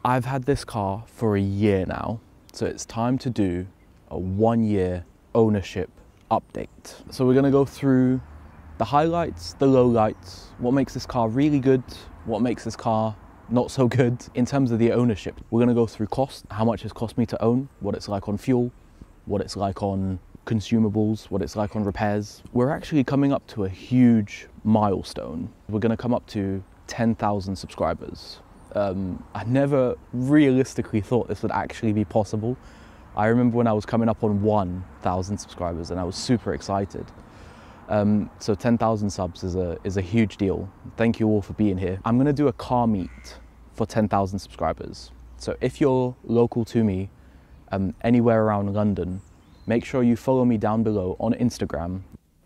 I've had this car for a year now, so it's time to do a 1-year ownership update. So we're gonna go through the highlights, the lowlights, what makes this car really good, what makes this car not so good. In terms of the ownership, we're gonna go through cost, how much it's cost me to own, what it's like on fuel, what it's like on consumables, what it's like on repairs. We're actually coming up to a huge milestone. We're gonna come up to 10,000 subscribers. I never realistically thought this would actually be possible. I remember when I was coming up on 1,000 subscribers and I was super excited. So 10,000 subs is a huge deal. Thank you all for being here. I'm gonna do a car meet for 10,000 subscribers. So if you're local to me, anywhere around London, make sure you follow me down below on Instagram.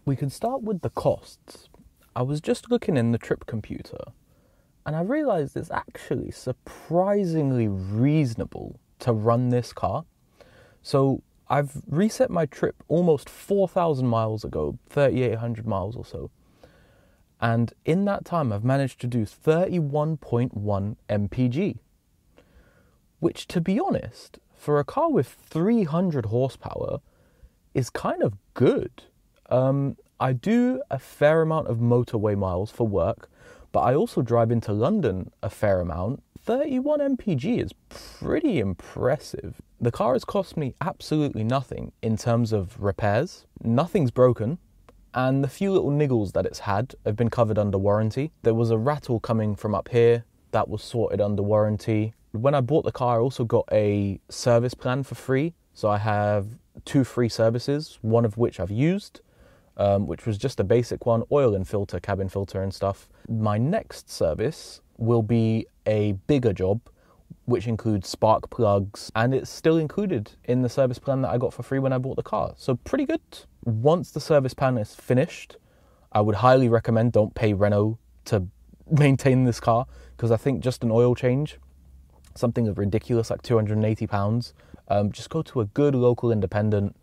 We can start with the costs. I was just looking in the trip computer and I realized it's actually surprisingly reasonable to run this car. So I've reset my trip almost 4,000 miles ago, 3,800 miles or so. And in that time, I've managed to do 31.1 mpg, which, to be honest, for a car with 300 horsepower is kind of good. I do a fair amount of motorway miles for work, but I also drive into London a fair amount. 31 mpg is pretty impressive. The car has cost me absolutely nothing in terms of repairs. Nothing's broken, and the few little niggles that it's had have been covered under warranty. There was a rattle coming from up here that was sorted under warranty. When I bought the car, I also got a service plan for free. So I have 2 free services, one of which I've used, which was just a basic one, oil and filter, cabin filter and stuff. My next service will be a bigger job, which includes spark plugs, and it's still included in the service plan that I got for free when I bought the car. So pretty good. Once the service plan is finished, I would highly recommend don't pay Renault to maintain this car, because I think just an oil change, something of ridiculous like £280, just go to a good local independent,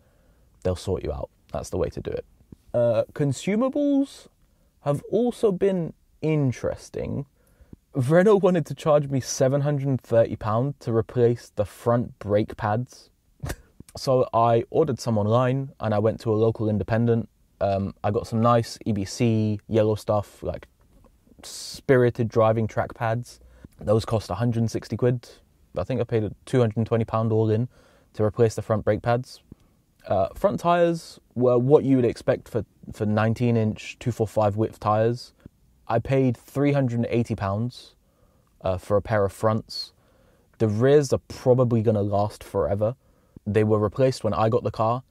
they'll sort you out. That's the way to do it. Consumables have also been interesting. Renault wanted to charge me £730 to replace the front brake pads. So I ordered some online and I went to a local independent. I got some nice EBC yellow stuff, like spirited driving track pads. Those cost 160 quid. I think I paid £220 all in to replace the front brake pads. Front tyres were what you would expect for 19-inch 245 width tyres. I paid £380 for a pair of fronts. The rears are probably going to last forever. They were replaced when I got the car,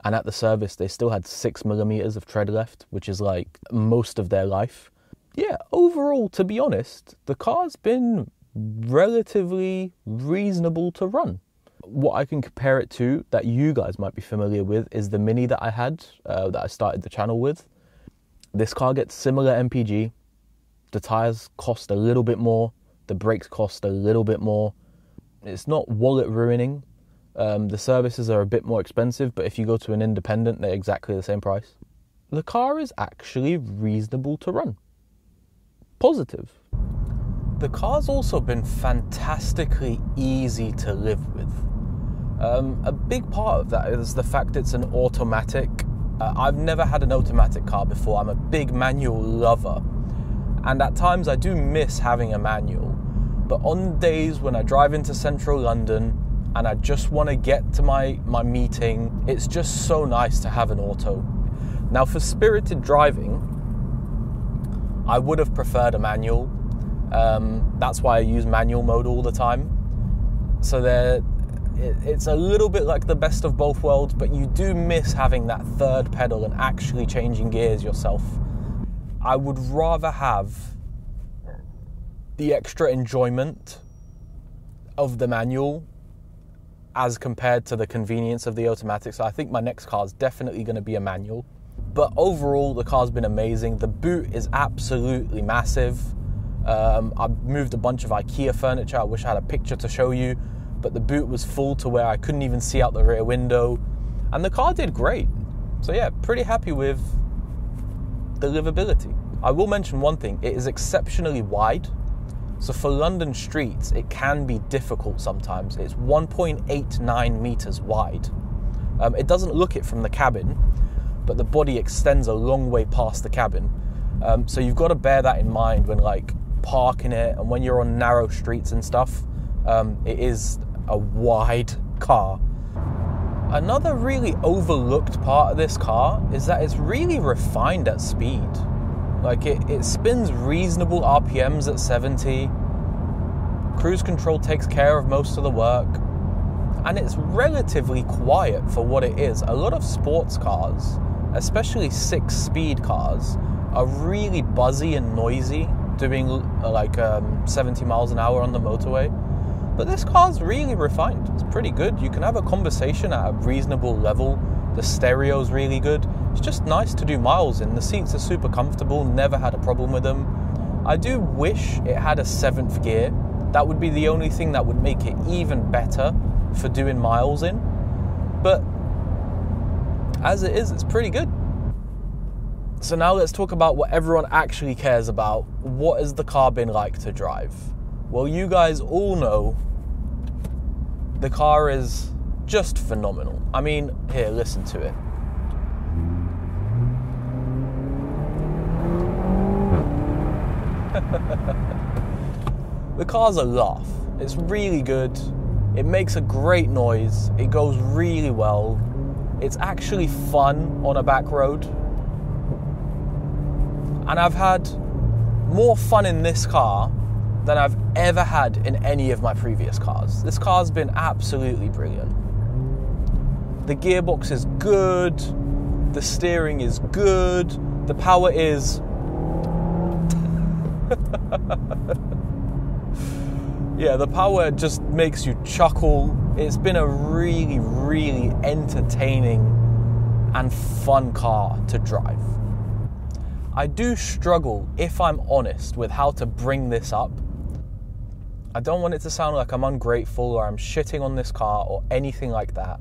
and at the service they still had 6mm of tread left, which is like most of their life. Yeah, overall, to be honest, the car's been relatively reasonable to run. What I can compare it to that you guys might be familiar with is the Mini that I had, that I started the channel with. This car gets similar MPG. The tyres cost a little bit more. The brakes cost a little bit more. It's not wallet ruining. The services are a bit more expensive, but if you go to an independent, they're exactly the same price. The car is actually reasonable to run. Positive. The car's also been fantastically easy to live with. A big part of that is the fact it's an automatic. I've never had an automatic car before. I'm a big manual lover. And at times I do miss having a manual. But on days when I drive into central London and I just want to get to my meeting, it's just so nice to have an auto. Now for spirited driving, I would have preferred a manual. That's why I use manual mode all the time. So it's a little bit like the best of both worlds, but you do miss having that third pedal and actually changing gears yourself. I would rather have the extra enjoyment of the manual as compared to the convenience of the automatic. So I think my next car is definitely going to be a manual. But overall, the car's been amazing. The boot is absolutely massive. I've moved a bunch of IKEA furniture. I wish I had a picture to show you, but the boot was full to where I couldn't even see out the rear window. And the car did great. So yeah, pretty happy with the livability. I will mention one thing, it is exceptionally wide. So for London streets, it can be difficult sometimes. It's 1.89 meters wide. It doesn't look it from the cabin, but the body extends a long way past the cabin. So you've got to bear that in mind when like parking it, and when you're on narrow streets and stuff. It is a wide car. Another really overlooked part of this car is that it's really refined at speed. Like it spins reasonable RPMs at 70. Cruise control takes care of most of the work. And it's relatively quiet for what it is. A lot of sports cars, especially 6-speed cars, are really buzzy and noisy, doing like 70 miles an hour on the motorway. But this car's really refined. It's pretty good. You can have a conversation at a reasonable level. The stereo's really good. It's just nice to do miles in. The seats are super comfortable. Never had a problem with them. I do wish it had a 7th gear. That would be the only thing that would make it even better for doing miles in. But as it is, it's pretty good. So now let's talk about what everyone actually cares about. What has the car been like to drive? Well, you guys all know the car is just phenomenal. I mean, here, listen to it. The car's a laugh. It's really good. It makes a great noise. It goes really well. It's actually fun on a back road. And I've had more fun in this car than I've ever had in any of my previous cars. This car's been absolutely brilliant. The gearbox is good. The steering is good. The power is... yeah, the power just makes you chuckle. It's been a really, really entertaining and fun car to drive. I do struggle, if I'm honest, with how to bring this up. I don't want it to sound like I'm ungrateful or I'm shitting on this car or anything like that.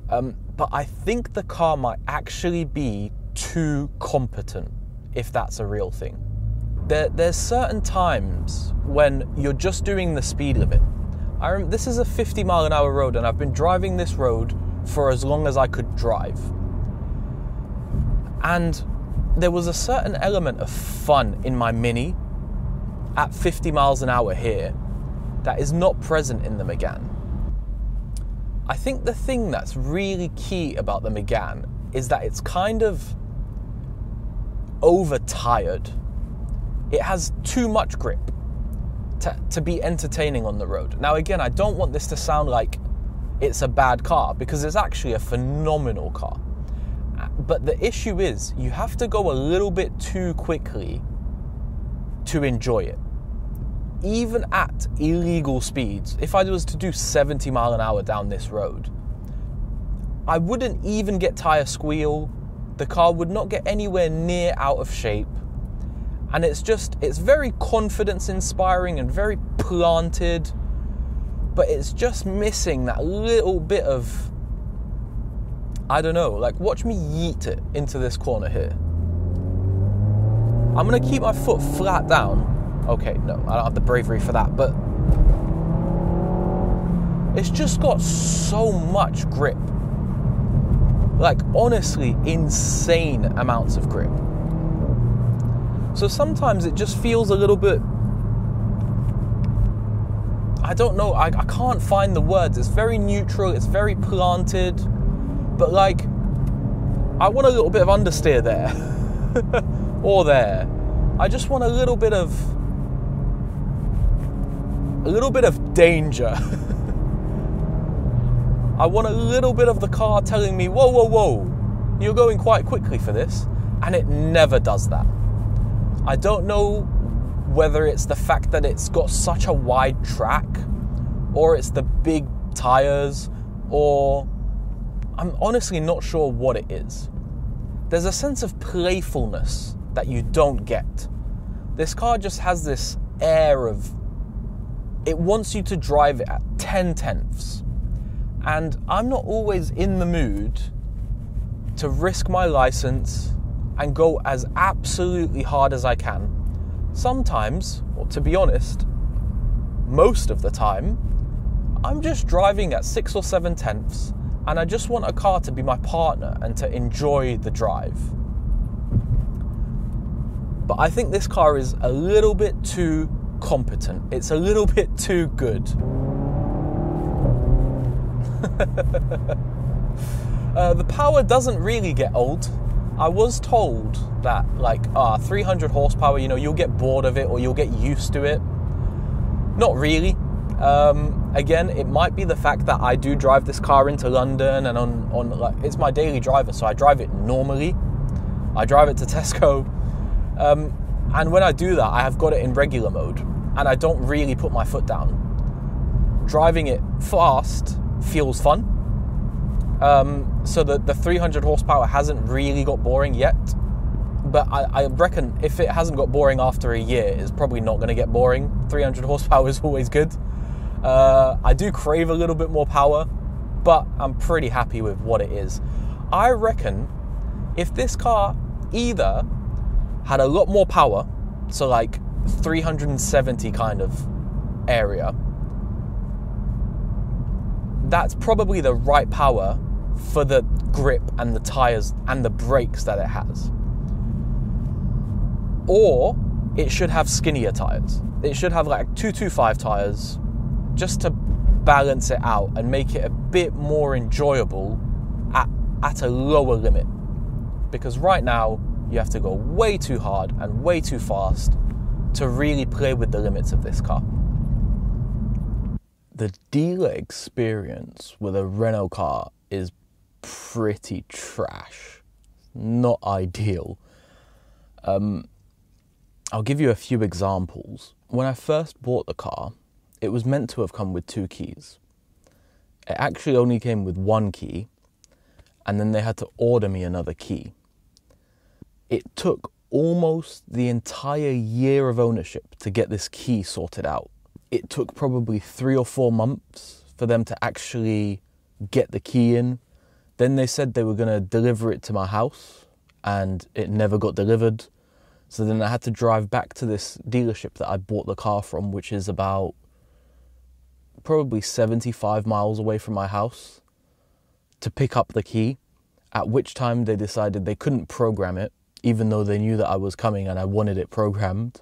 But I think the car might actually be too competent, if that's a real thing. There's certain times when you're just doing the speed limit. This is a 50 mile an hour road, and I've been driving this road for as long as I could drive. And there was a certain element of fun in my Mini at 50 miles an hour here that is not present in the Megane. I think the thing that's really key about the Megane is that it's kind of overtired. It has too much grip to be entertaining on the road. Now again, I don't want this to sound like it's a bad car, because it's actually a phenomenal car. But the issue is you have to go a little bit too quickly to enjoy it. Even at illegal speeds, if I was to do 70 mile an hour down this road, I wouldn't even get tire squeal. The car would not get anywhere near out of shape. And it's very confidence inspiring and very planted, but it's just missing that little bit of, I don't know, like watch me yeet it into this corner here. I'm gonna keep my foot flat down. Okay, no, I don't have the bravery for that, but it's just got so much grip. Like, honestly, insane amounts of grip. So sometimes it just feels a little bit, I don't know, I can't find the words. It's very neutral, it's very planted, but like, I want a little bit of understeer there, or there. I just want a little bit of danger. I want a little bit of the car telling me, whoa, whoa, whoa, you're going quite quickly for this, and it never does that. I don't know whether it's the fact that it's got such a wide track, or it's the big tires, or I'm honestly not sure what it is. There's a sense of playfulness that you don't get. This car just has this air of, it wants you to drive it at 10 tenths. And I'm not always in the mood to risk my license and go as absolutely hard as I can. Sometimes, or to be honest, most of the time, I'm just driving at 6 or 7 tenths, and I just want a car to be my partner and to enjoy the drive. But I think this car is a little bit too competent. It's a little bit too good. The power doesn't really get old. I was told that 300 horsepower, you'll get bored of it or you'll get used to it. Not really. Again, it might be the fact that I do drive this car into London and it's my daily driver, so I drive it normally. I drive it to Tesco. And when I do that, I have got it in regular mode and I don't really put my foot down. Driving it fast feels fun. So the 300 horsepower hasn't really got boring yet. But I reckon if it hasn't got boring after a year, it's probably not going to get boring. 300 horsepower is always good. I do crave a little bit more power, but I'm pretty happy with what it is. I reckon if this car either had a lot more power, so 370 kind of area, that's probably the right power for the grip and the tyres and the brakes that it has. Or it should have skinnier tyres. It should have 225 tyres just to balance it out and make it a bit more enjoyable at a lower limit. Because right now, you have to go way too hard and way too fast to really play with the limits of this car. The dealer experience with a Renault car is pretty trash. Not ideal. I'll give you a few examples. When I first bought the car, it was meant to have come with 2 keys. It actually only came with 1 key, and then they had to order me another key. It took almost the entire year of ownership to get this key sorted out. It took probably 3 or 4 months for them to actually get the key in. Then they said they were going to deliver it to my house, and it never got delivered. So then I had to drive back to this dealership that I bought the car from, which is about probably 75 miles away from my house, to pick up the key, at which time they decided they couldn't program it, even though they knew that I was coming and I wanted it programmed.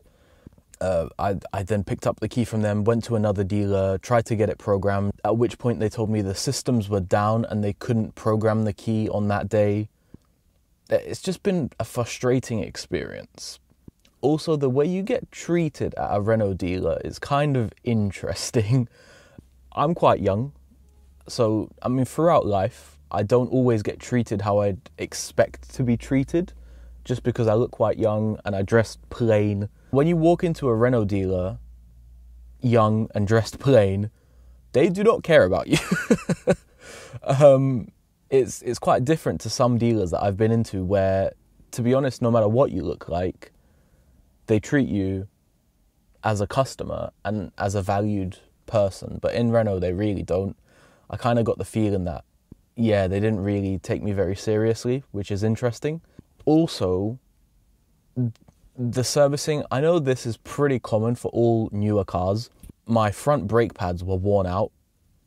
I then picked up the key from them, went to another dealer, tried to get it programmed, at which point they told me the systems were down and they couldn't program the key on that day. It's just been a frustrating experience. Also, the way you get treated at a Renault dealer is kind of interesting. I'm quite young, so throughout life, I don't always get treated how I'd expect to be treated, just because I look quite young and I dress plain. When you walk into a Renault dealer, young and dressed plain, they do not care about you. It's quite different to some dealers that I've been into where, to be honest, no matter what you look like, they treat you as a customer and as a valued person. But in Renault, they really don't. I kind of got the feeling that, they didn't really take me very seriously, which is interesting. Also, the servicing, I know this is pretty common for all newer cars. My front brake pads were worn out,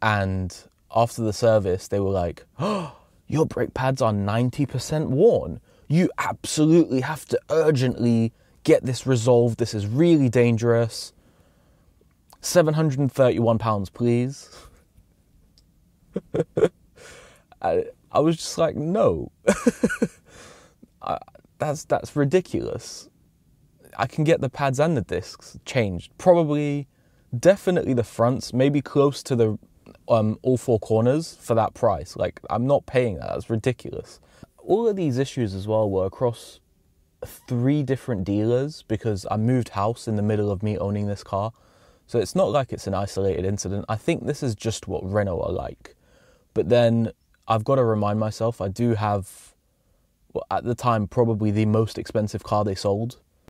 and after the service, they were like, "Oh, your brake pads are 90% worn. You absolutely have to urgently get this resolved. This is really dangerous. £731, please." I was just like, no. That's ridiculous. I can get the pads and the discs changed. Definitely the fronts, maybe close to the all 4 corners for that price. I'm not paying that. That's ridiculous. All of these issues as well were across 3 different dealers, because I moved house in the middle of me owning this car. So it's not like it's an isolated incident. I think this is just what Renault are like. But then I've got to remind myself, I do have, at the time, probably the most expensive car they sold.